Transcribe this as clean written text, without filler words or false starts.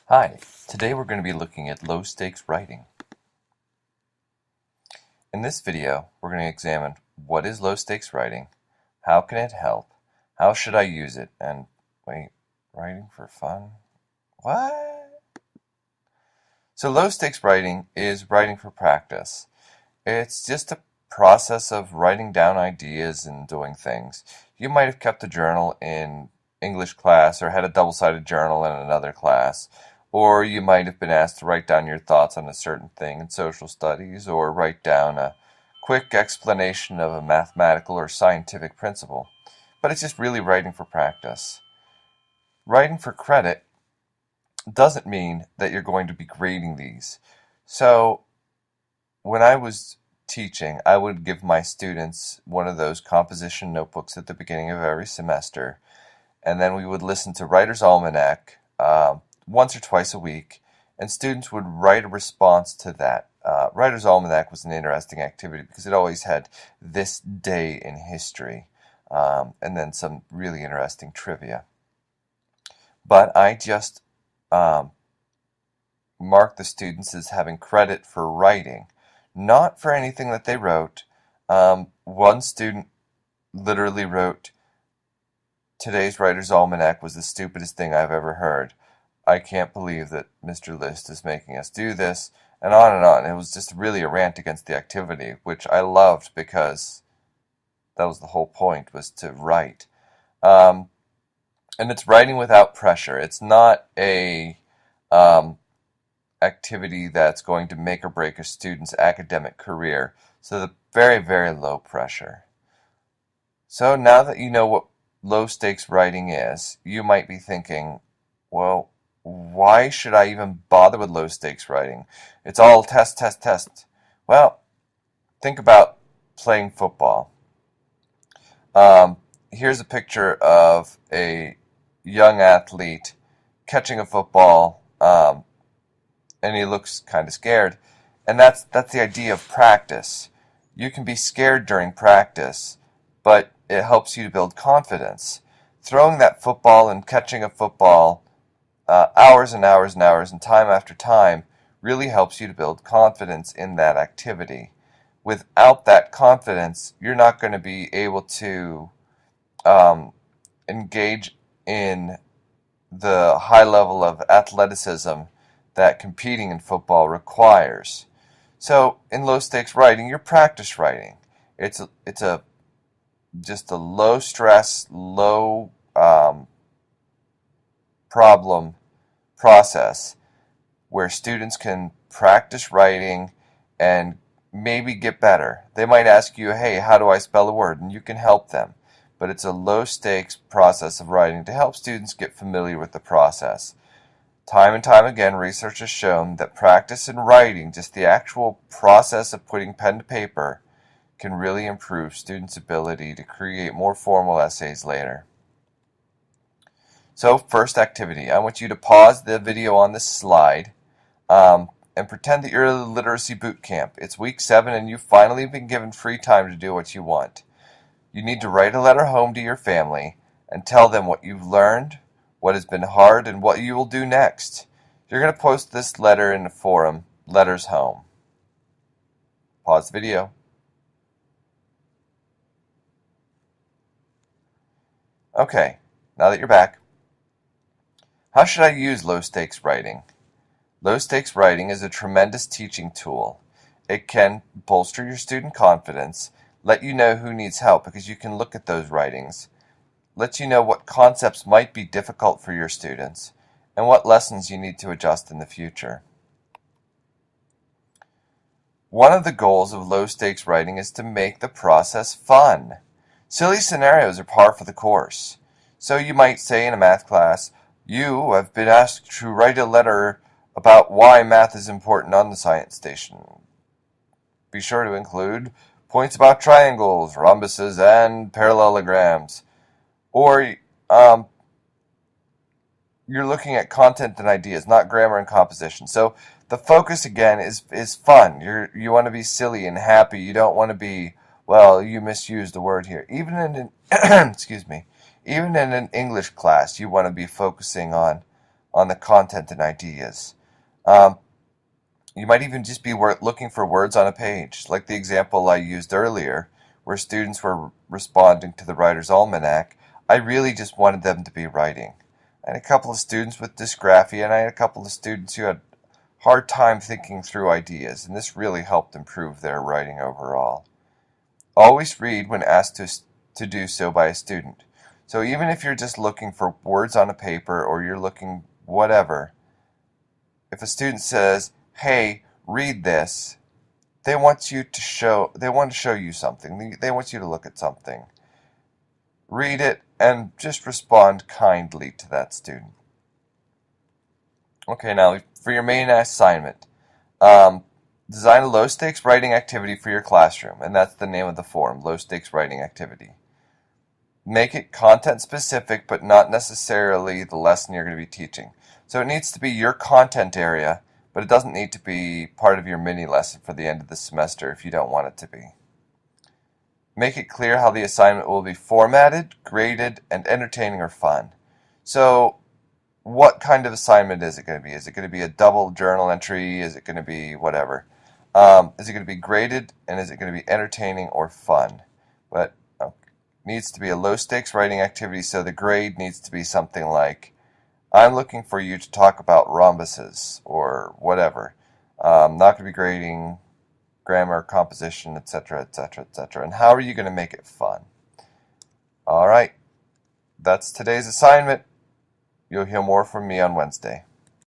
Hi, today we're going to be looking at low-stakes writing. In this video, we're going to examine what is low-stakes writing, how can it help, how should I use it, and wait, writing for fun? What? So low-stakes writing is writing for practice. It's just a process of writing down ideas and doing things. You might have kept a journal in English class or had a double-sided journal in another class. Or you might have been asked to write down your thoughts on a certain thing in social studies, or write down a quick explanation of a mathematical or scientific principle. But it's just really writing for practice. Writing for credit doesn't mean that you're going to be grading these. So when I was teaching, I would give my students one of those composition notebooks at the beginning of every semester, and then we would listen to Writer's Almanac once or twice a week, and students would write a response to that. Writer's Almanac was an interesting activity because it always had this day in history, and then some really interesting trivia. But I just marked the students as having credit for writing, not for anything that they wrote. One student literally wrote, "Today's Writer's Almanac was the stupidest thing I've ever heard. I can't believe that Mr. List is making us do this," and on and on. It was just really a rant against the activity, which I loved because that was the whole point, was to write. And it's writing without pressure. It's not a activity that's going to make or break a student's academic career. So the very, very low pressure. So now that you know what low stakes writing is, you might be thinking, well, why should I even bother with low stakes writing? It's all test, test, test. Well, think about playing football. Here's a picture of a young athlete catching a football, and he looks kind of scared. And that's the idea of practice. You can be scared during practice, but it helps you to build confidence. Throwing that football and catching a football hours and hours and hours and time after time really helps you to build confidence in that activity. Without that confidence, you're not going to be able to engage in the high level of athleticism that competing in football requires. So in low stakes writing, you're practice writing. It's just a low stress, low problem process where students can practice writing and maybe get better. They might ask you, hey, how do I spell a word? And you can help them. But it's a low stakes process of writing to help students get familiar with the process. Time and time again, research has shown that practice in writing, just the actual process of putting pen to paper, can really improve students' ability to create more formal essays later. So, first activity. I want you to pause the video on this slide and pretend that you're at a literacy boot camp. It's week 7 and you've finally been given free time to do what you want. You need to write a letter home to your family and tell them what you've learned, what has been hard, and what you will do next. You're going to post this letter in the forum, Letters Home. Pause the video. Okay, now that you're back, how should I use low stakes writing? Low stakes writing is a tremendous teaching tool. It can bolster your student confidence, let you know who needs help because you can look at those writings, let you know what concepts might be difficult for your students, and what lessons you need to adjust in the future. One of the goals of low stakes writing is to make the process fun. Silly scenarios are par for the course. So you might say in a math class, you have been asked to write a letter about why math is important on the science station. Be sure to include points about triangles, rhombuses, and parallelograms. Or you're looking at content and ideas, not grammar and composition. So the focus again is fun. You want to be silly and happy. You don't want to be, well, you misused a word here. Even in an excuse me, even in an English class, you want to be focusing on on the content and ideas. Um, you might even just be looking for words on a page, like the example I used earlier, where students were responding to the Writer's Almanac. I really just wanted them to be writing. I had a couple of students with dysgraphia, and I had a couple of students who had hard time thinking through ideas, and this really helped improve their writing overall. Always read when asked to do so by a student. So even if you're just looking for words on a paper or you're looking whatever, if a student says, "Hey, read this," they want to show you something. They want you to look at something. Read it and just respond kindly to that student. Okay, now for your main assignment, design a low-stakes writing activity for your classroom, and that's the name of the form, low-stakes writing activity. Make it content-specific, but not necessarily the lesson you're going to be teaching. So it needs to be your content area, but it doesn't need to be part of your mini lesson for the end of the semester if you don't want it to be. Make it clear how the assignment will be formatted, graded, and entertaining or fun. So what kind of assignment is it going to be? Is it going to be a double journal entry? Is it going to be whatever? Is it going to be graded, and is it going to be entertaining or fun? But it needs to be a low-stakes writing activity, so the grade needs to be something like, I'm looking for you to talk about rhombuses, or whatever. Not going to be grading grammar, composition, etc., etc., etc. And how are you going to make it fun? All right, that's today's assignment. You'll hear more from me on Wednesday.